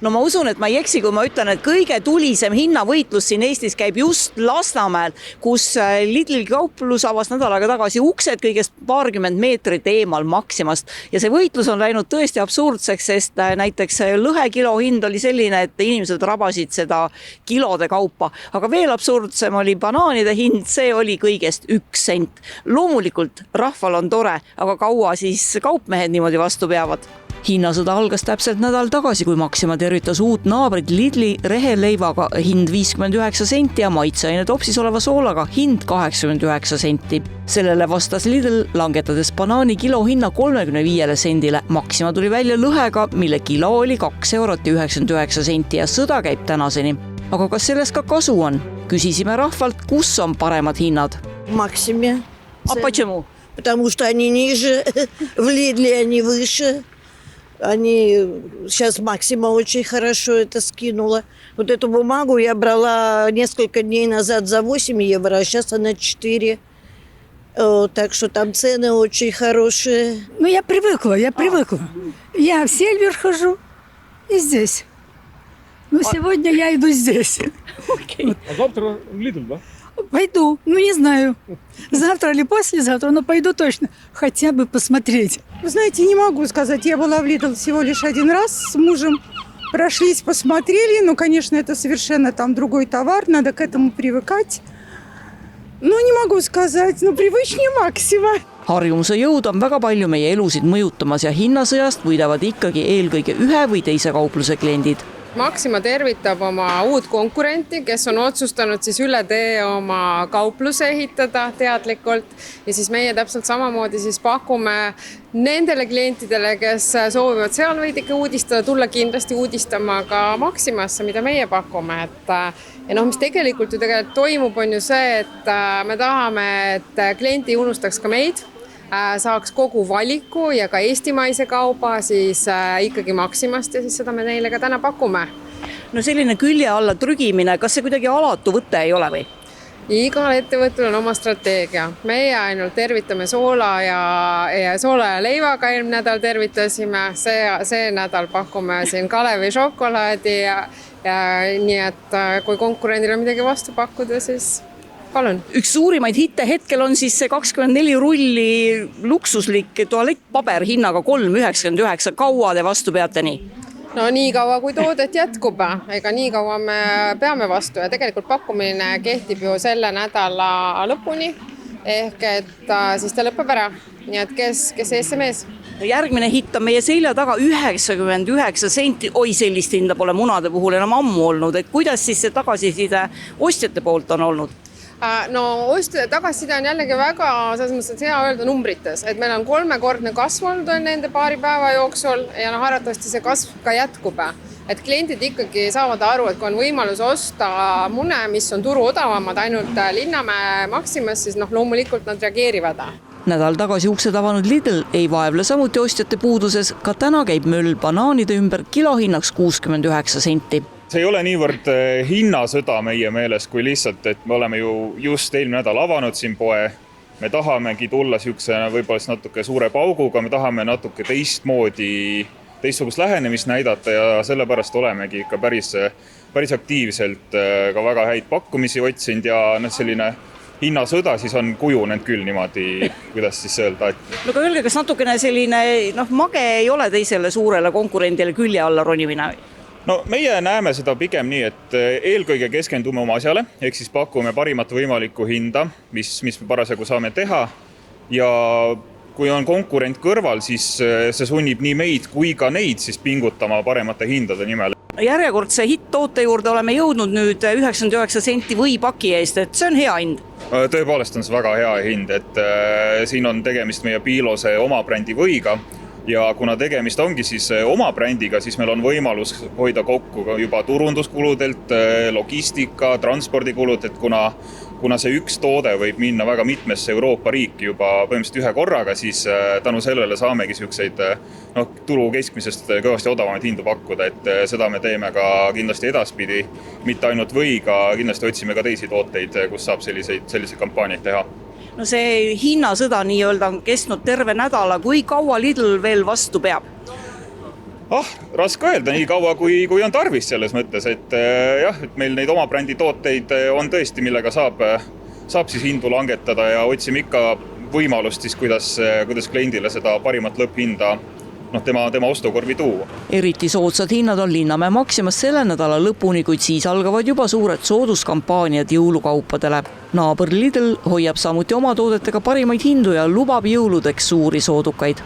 No ma usun, et ma ei eksi, kui ma ütlen, et kõige tulisem hinnavõitlus siin Eestis käib just Lasnamäel, kus Lidli kauplus avas nädal aega tagasi uksed kõigest paarkümmend meetrit eemal Maximast. Ja see võitlus on läinud tõesti absurdseks, sest näiteks lõhekilo hind oli selline, et inimesed rabasid seda kilode kaupa. Aga veel absurdsem oli banaanide hind, see oli kõigest 1 sent. Loomulikult rahval on tore, aga kaua siis kaupmehed niimoodi vastu peavad? Hinnasõda algas täpselt nädal tagasi, kui Maxima tervitas uut naabrit Lidli reheleivaga hind 59 senti ja maitseaine topsis oleva soolaga hind 89 senti. Sellele vastas Lidl langetades banaani kilo hinna 35 sendile. Maxima tuli välja lõhega, mille kilo oli 2 eurot ja 99 senti ja sõda käib tänaseni. Aga kas sellest ka kasu on? Küsisime rahvalt, kus on paremad hinnad. Maxime. А почему? Потому что они ниже, в Лидле они выше. Сейчас Максима очень хорошо это скинула. Вот эту бумагу я брала несколько дней назад за 8 евро, а сейчас она 4. Так что там цены очень хорошие. Ну, я привыкла. Я в Сельвер хожу и здесь. Ну, сегодня я иду здесь. Okay. А завтра в Lidl, да? Пойду, не знаю, завтра или послезавтра, но пойду точно, хотя бы посмотреть. Вы знаете, не могу сказать, я была в Lidl всего лишь 1 раз с мужем, прошлись, посмотрели, конечно, это совершенно там другой товар, надо к этому привыкать. Не могу сказать, привычнее Maxima. Harjumuse jõud on väga palju meie elusid mõjutamas ja hinnasõjast võidavad ikkagi eelkõige ühe või teise kaupluse kliendid. Maxima tervitab oma uut konkurenti, kes on otsustanud siis üle tee oma kaupluse ehitada teadlikult ja siis meie täpselt samamoodi siis pakume nendele klientidele, kes soovivad seal veidike uudistada, tulla kindlasti uudistama ka Maximasse, mida meie pakume. Ja mis tegelikult toimub, on ju see, et me tahame, et klient ei unustaks ka meid, saaks kogu valiku ja ka eestimaise kauba siis ikkagi Maximast ja siis seda me neile ka täna pakume. Selline külje alla trügimine, kas see kuidagi alatu võte ei ole või? Igal ettevõttel on oma strateegia. Meie ainult tervitame soola ja leivaga eelmine nädal tervitasime. See nädal pakume siin Kalevi šokolaadi ja nii, et kui konkurendil on midagi vastu pakkuda, siis palun. Üks suurimaid hitte hetkel on siis see 24 rulli luksuslik tualettpaber hinnaga 3,99. Kaua te vastu peate nii? Nii kaua, kui toodet jätkub. Ega nii kaua me peame vastu ja tegelikult pakkumine kehtib ju selle nädala lõpuni. Ehk et siis ta lõpeb ära. Nii et kes ees see mees? Järgmine hitt on meie selja taga 99 senti. Oi, sellist hinda pole munade puhul enam ammu olnud. Et kuidas siis see tagasiside ostjate poolt on olnud? Tagasiside on jällegi väga selles mõttes, et hea öelda numbrites, et meil on 3-kordne kasv olnud nende paari päeva jooksul ja arvatavasti see kasv ka jätkub. Et kliendid ikkagi saavad aru, et kui on võimalus osta mune, mis on turu odavamad ainult Linnamäe Maximas, siis loomulikult nad reageerivad. Nädal tagasi uksed avanud Lidl ei vaevle samuti ostjate puuduses, ka täna käib möll banaanide ümber kilohinnaks 69 senti. See ei ole niivõrd hinnasõda meie meeles, kui lihtsalt, et me oleme ju just eelmine nädal avanud siin poe. Me tahamegi tulla võib-olla natuke suure pauguga, me tahame natuke teistsugust lähenemist näidata ja sellepärast olemegi ikka päris aktiivselt ka väga häid pakkumisi otsinud ja selline hinnasõda siis on kujunenud küll niimoodi, kuidas siis öelda. Aga öelge, kas natukene selline mage ei ole teisele suurele konkurendile külje alla ronimine? Meie näeme seda pigem nii, et eelkõige keskendume oma asjale, ehk siis pakume parimat võimalikku hinda, mis me parasjagu saame teha ja kui on konkurent kõrval, siis see sunnib nii meid kui ka neid siis pingutama paremate hindade nimel. Järjekordse hitt-toote juurde oleme jõudnud nüüd 99 senti või paki eest, et see on hea hind. Tõepoolest on see väga hea hind, et siin on tegemist meie Piilose oma brändi võiga. Ja kuna tegemist ongi siis oma brändiga, siis meil on võimalus hoida kokku juba turunduskuludelt, logistika, transpordikulud, et kuna see üks toode võib minna väga mitmesse Euroopa riiki juba põhimõtteliselt ühe korraga, siis tänu sellele saamegi selliseid turu keskmisest kõvasti odavamaid hindu pakkuda, et seda me teeme ka kindlasti edaspidi, mitte ainult võiga, kindlasti otsime ka teisi tooteid, kus saab selliseid kampaaniaid teha. See hinnasõda nii-öelda on kestnud terve nädala, kui kaua Lidl veel vastu peab? Raske öelda nii kaua, kui on tarvis selles mõttes, et jah, et meil neid oma brändi tooteid on tõesti, millega saab siis hindu langetada ja otsime ikka võimalust siis, kuidas kliendile seda parimat lõpphinda tema ostukorvi tuua. Eriti soodsad hinnad on Linnamäe Maximas selle nädala lõpuni, kuid siis algavad juba suured sooduskampaaniad jõulukaupadele. Naaber Lidl hoiab samuti oma toodetega parimaid hindu ja lubab jõuludeks suuri soodukaid.